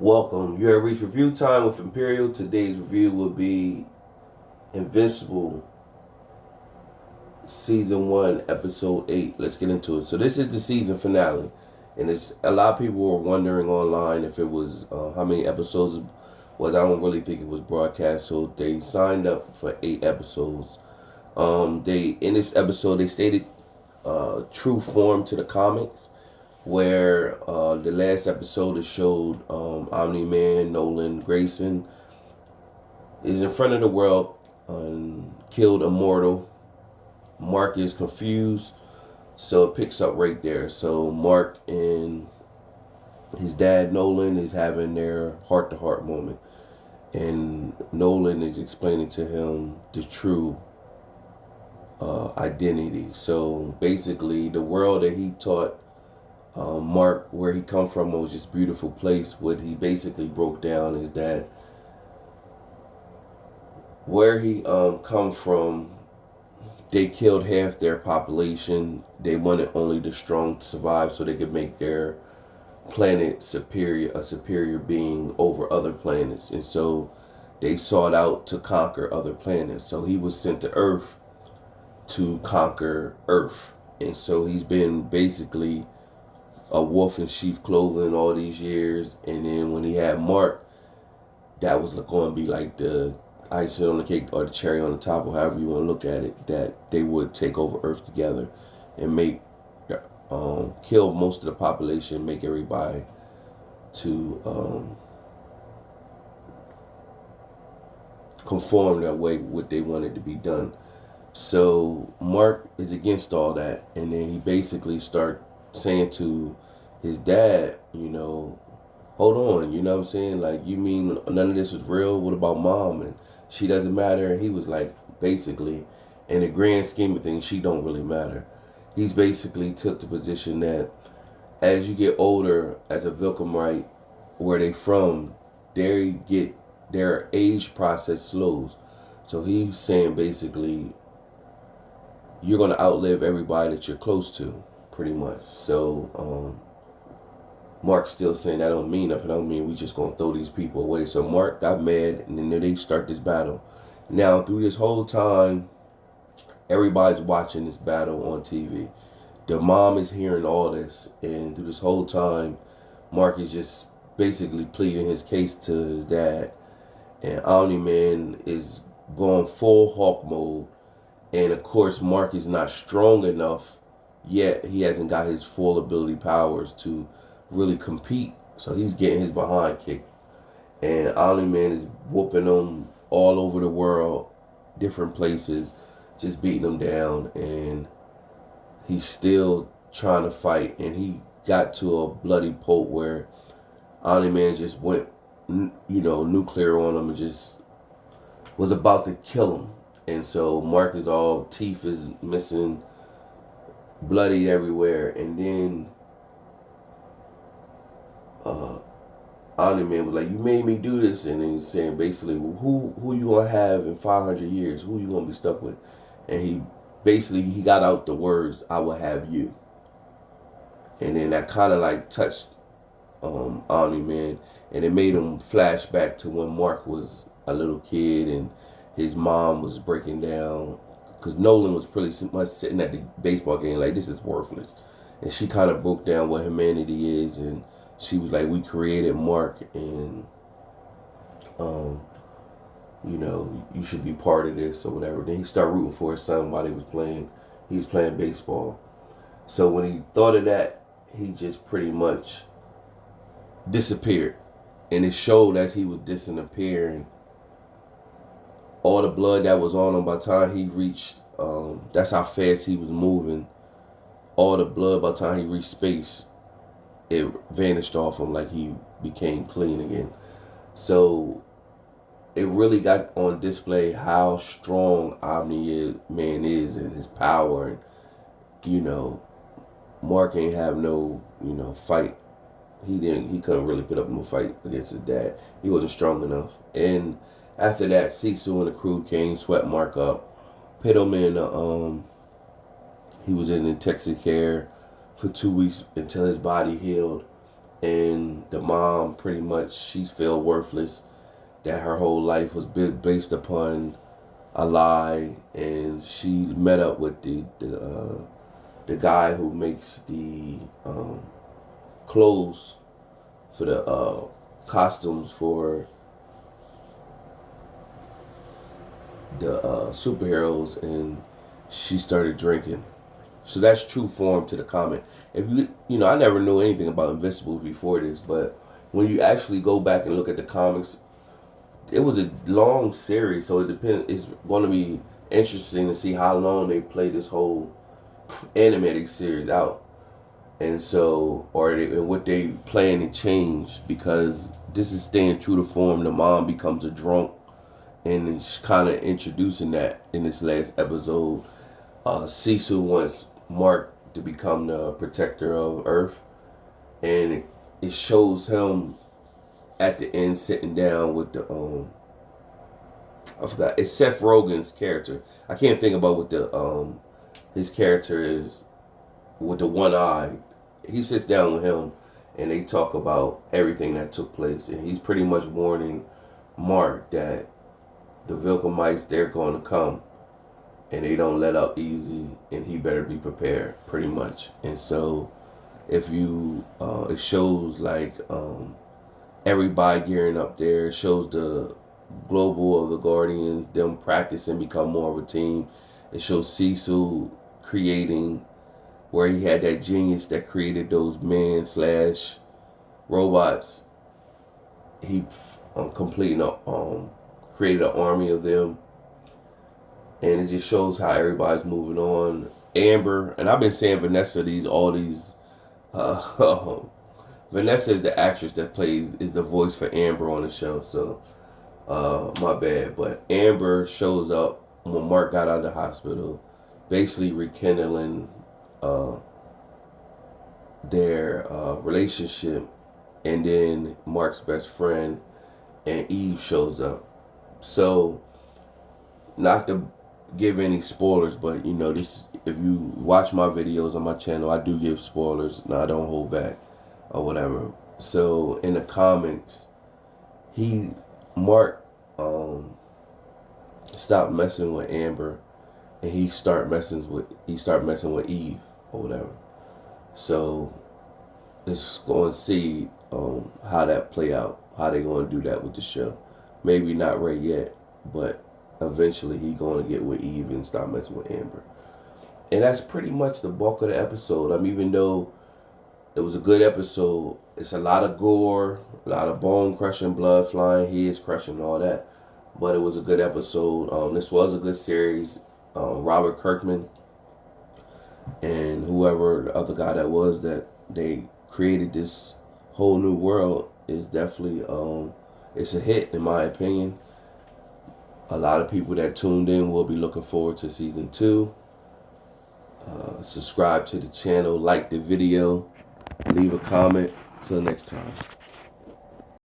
Welcome. You have reached review time with Imperial. Today's review will be Invincible Season 1, Episode 8. Let's get into it. So this is the season finale. And it's a lot of people were wondering online if it was how many episodes it was. I don't really think it was broadcast. So they signed up for 8 episodes. They in this episode they stated true form to the comics, where the last episode it showed Omni-Man, Nolan, Grayson is in front of the world, killed Immortal. Mark is confused, so it picks up right there. So Mark and his dad Nolan is having their heart-to-heart moment, and Nolan is explaining to him the true identity. So basically, the world that he taught Mark, where he come from, was this beautiful place. What he basically broke down is that where he come from, they killed half their population. They wanted only the strong to survive, so they could make their planet superior, a superior being over other planets. And so they sought out to conquer other planets. So he was sent to Earth to conquer Earth. And so he's been basically a wolf in sheep clothing all these years. And then when he had Mark, that was going to be like the icing on the cake or the cherry on the top, or however you want to look at it, that they would take over Earth together and make kill most of the population, make everybody to conform that way what they wanted to be done. So Mark is against all that, and then he basically start saying to his dad, hold on, you know what I'm saying? Like, you mean none of this is real? What about mom? And she doesn't matter. And he was like, basically, in the grand scheme of things, she don't really matter. He's basically took the position that as you get older, as a Vilcumite, where they from, their age process slows. So he's saying basically, you're gonna outlive everybody that you're close to, pretty much. So Mark's still saying that don't mean nothing. I don't mean we just gonna throw these people away. So Mark got mad, and then they start this battle. Now through this whole time, everybody's watching this battle on TV. The mom is hearing all this, and through this whole time, Mark is just basically pleading his case to his dad. And Omni-Man is going full Hawk mode. And of course, Mark is not strong enough yet. He hasn't got his full ability powers to really compete. So he's getting his behind kicked. And Omni-Man is whooping him all over the world, different places, just beating him down. And he's still trying to fight. And he got to a bloody pulp where Omni-Man just went, nuclear on him and just was about to kill him. And so Mark is all teeth is missing, bloody everywhere. And then Omni-Man was like, you made me do this. And then he's saying basically, well, who you gonna have in 500 years? Who you gonna be stuck with? And he got out the words, I will have you. And then that kind of like touched Omni-Man, and it made him flash back to when Mark was a little kid and his mom was breaking down, because Nolan was pretty much sitting at the baseball game like, this is worthless. And she kind of broke down what humanity is, and she was like, we created Mark, and you should be part of this or whatever. Then he started rooting for his son while he was playing baseball. So when he thought of that, he just pretty much disappeared. And it showed as he was disappearing, all the blood that was on him by the time he reached, that's how fast he was moving. All the blood by the time he reached space, it vanished off him, like he became clean again. So it really got on display how strong Omni-Man is and his power. And, Mark ain't have no, fight. He couldn't really put up no fight against his dad. He wasn't strong enough. And after that, Sisu and the crew came, swept Mark up, put him in he was in intensive care for 2 weeks until his body healed. and the mom pretty much she felt worthless. That her whole life was based upon a lie, and she met up with the guy who makes the clothes for the costumes for the superheroes, and she started drinking. So that's true form to the comic. If I never knew anything about Invincible before this, but when you actually go back and look at the comics, it was a long series, so it depends. It's going to be interesting to see how long they play this whole animated series out, and so and what they plan to change, because this is staying true to form. The mom becomes a drunk, and it's kind of introducing that in this last episode. Cecil wants Mark to become the protector of Earth, and it shows him at the end sitting down with the I forgot, it's Seth Rogen's character. I can't think about what the his character is with the one eye. He sits down with him and they talk about everything that took place, and he's pretty much warning Mark that the Vilcamites, they're going to come and they don't let up easy, and he better be prepared, pretty much. And so if you it shows like everybody gearing up there. It shows the global of the Guardians, them practicing, become more of a team. It shows Cecil creating, where he had that genius that created those man slash robots. He completing created an army of them, and it just shows how everybody's moving on. Amber, and I've been saying Vanessa all these Vanessa is the actress that is the voice for Amber on the show, so my bad. But Amber shows up when Mark got out of the hospital, basically rekindling their relationship, and then Mark's best friend and Eve shows up. So, not to give any spoilers, but this, if you watch my videos on my channel, I do give spoilers. No, I don't hold back or whatever. So in the comics, Mark stopped messing with Amber, and he start messing with Eve or whatever. So it's going to see how that play out, how they going to do that with the show. Maybe not right yet, but eventually he going to get with Eve and stop messing with Amber. And that's pretty much the bulk of the episode. Even though it was a good episode, it's a lot of gore, a lot of bone crushing, blood flying, heads crushing, all that. But it was a good episode. This was a good series. Robert Kirkman and whoever the other guy that was that they created this whole new world is definitely it's a hit in my opinion. A lot of people that tuned in will be looking forward to season 2. Subscribe to the channel, like the video, leave a comment. Till next time.